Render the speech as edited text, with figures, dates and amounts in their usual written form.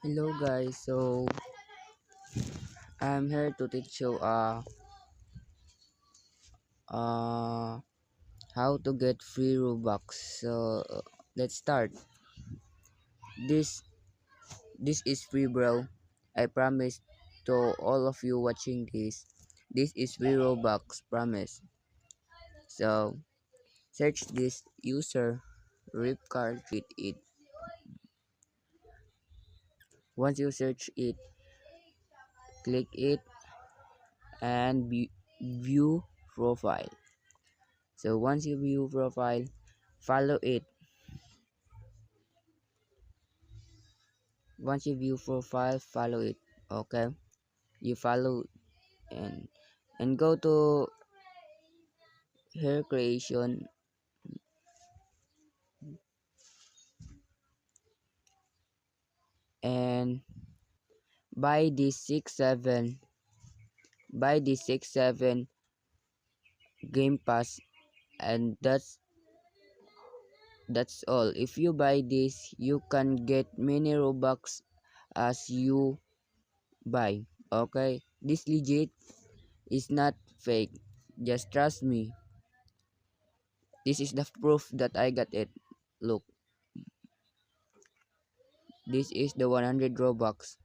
Hello guys, so I'm here to teach you uh how to get free Robux. So let's start. This this is free, bro. I promise to all of you watching this. This is free Robux, promise. So search this user Ripcard with it. Once you search it, click it and view profile. So once you view profile, follow it. Once you view profile, follow it. Okay, you follow and go to hair creation and buy this 6-7 game pass, and that's all. If you buy this, you can get many Robux as you buy. Okay, this legit, is not fake, just trust me. This is the proof that I got it. Look, this is the 100 Robux.